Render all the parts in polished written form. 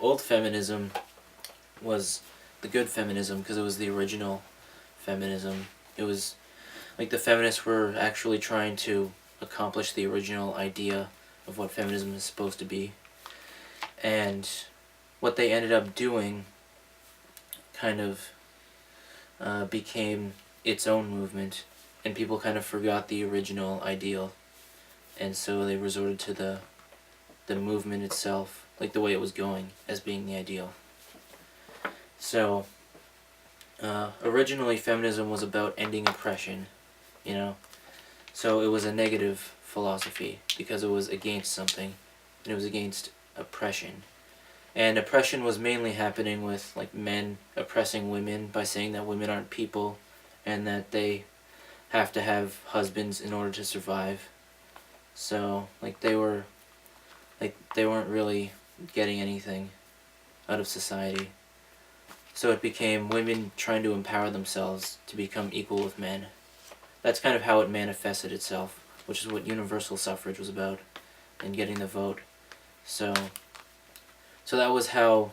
old feminism was the good feminism because it was the original feminism. It was like the feminists were actually trying to accomplish the original idea of what feminism is supposed to be. And what they ended up doing kind of became its own movement, and people kind of forgot the original ideal, and so they resorted to the movement itself, like the way it was going, as being the ideal. So, originally feminism was about ending oppression, you know? So it was a negative philosophy, because it was against something, and it was against oppression. And oppression was mainly happening with, like, men oppressing women by saying that women aren't people, and that they have to have husbands in order to survive. So, like, they weren't really getting anything out of society. So it became women trying to empower themselves to become equal with men. That's kind of how it manifested itself, which is what Universal Suffrage was about, and getting the vote. So that was how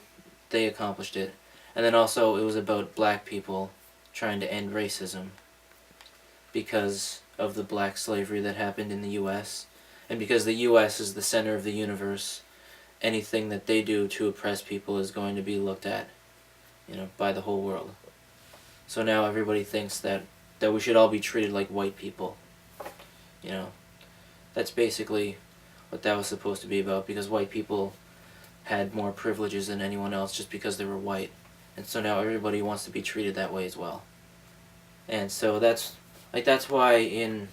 they accomplished it. And then also it was about black people trying to end racism because of the black slavery that happened in the U.S. And because the U.S. is the center of the universe, anything that they do to oppress people is going to be looked at, by the whole world. So now everybody thinks that we should all be treated like white people. That's basically what that was supposed to be about, because white people had more privileges than anyone else just because they were white. And so now everybody wants to be treated that way as well. And so that's why in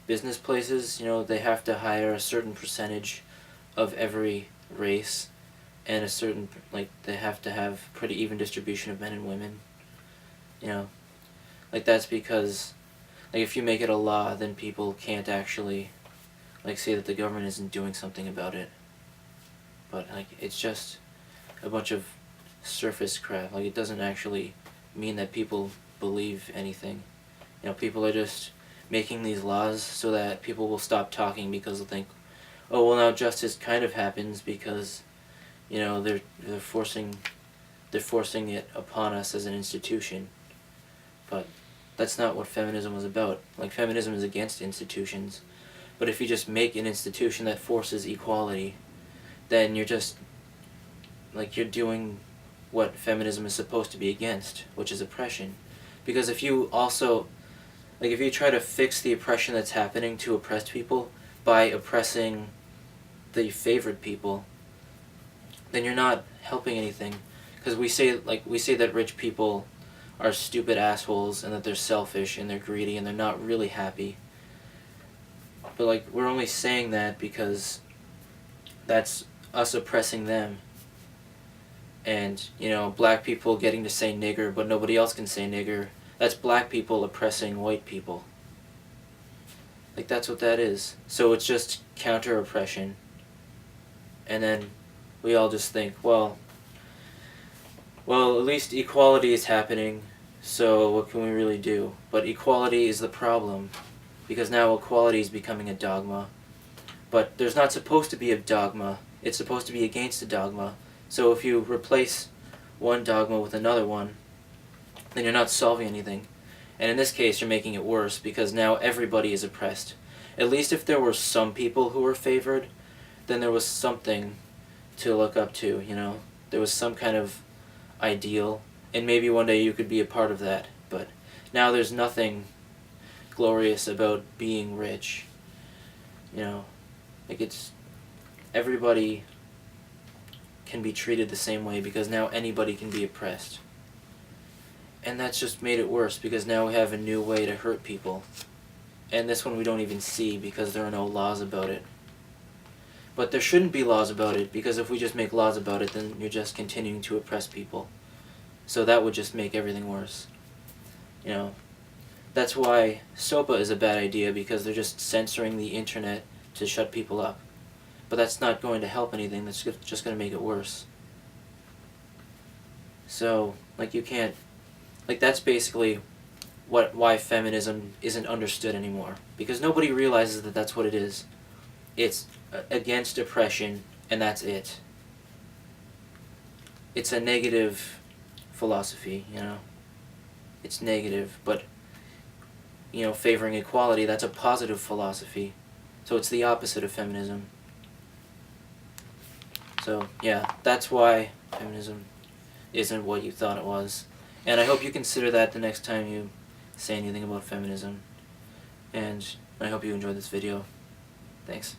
business places, they have to hire a certain percentage of every race, and they have to have pretty even distribution of men and women. That's because, if you make it a law, then people can't actually, say that the government isn't doing something about it. But, it's just a bunch of surface crap. It doesn't actually mean that people believe anything. People are just making these laws so that people will stop talking, because they'll think, oh, well, now justice kind of happens because, they're forcing it upon us as an institution. But that's not what feminism was about. Feminism is against institutions. But if you just make an institution that forces equality, then you're just, you're doing what feminism is supposed to be against, which is oppression. Because if you also, if you try to fix the oppression that's happening to oppressed people by oppressing the favored people, then you're not helping anything. Because we say that rich people are stupid assholes, and that they're selfish, and they're greedy, and they're not really happy. But, we're only saying that because that's us oppressing them. And, black people getting to say nigger, but nobody else can say nigger. That's black people oppressing white people. That's what that is. So it's just counter-oppression. And then we all just think, well, at least equality is happening, so what can we really do? But equality is the problem, because now equality is becoming a dogma. But there's not supposed to be a dogma. It's supposed to be against a dogma. So if you replace one dogma with another one, then you're not solving anything. And in this case, you're making it worse, because now everybody is oppressed. At least if there were some people who were favored, then there was something to look up to, There was some kind of ideal, and maybe one day you could be a part of that. But now there's nothing glorious about being rich. It's everybody can be treated the same way, because now anybody can be oppressed. And that's just made it worse, because now we have a new way to hurt people. And this one we don't even see, because there are no laws about it. But there shouldn't be laws about it, because if we just make laws about it, then you're just continuing to oppress people. So that would just make everything worse. That's why SOPA is a bad idea, because they're just censoring the internet to shut people up. But that's not going to help anything, that's just going to make it worse. So, you can't... that's basically why feminism isn't understood anymore. Because nobody realizes that that's what it is. It's against oppression, and that's it. It's a negative philosophy, you know. It's negative, but, you know, favoring equality, that's a positive philosophy. So it's the opposite of feminism. So, yeah, that's why feminism isn't what you thought it was. And I hope you consider that the next time you say anything about feminism. And I hope you enjoyed this video. Thanks.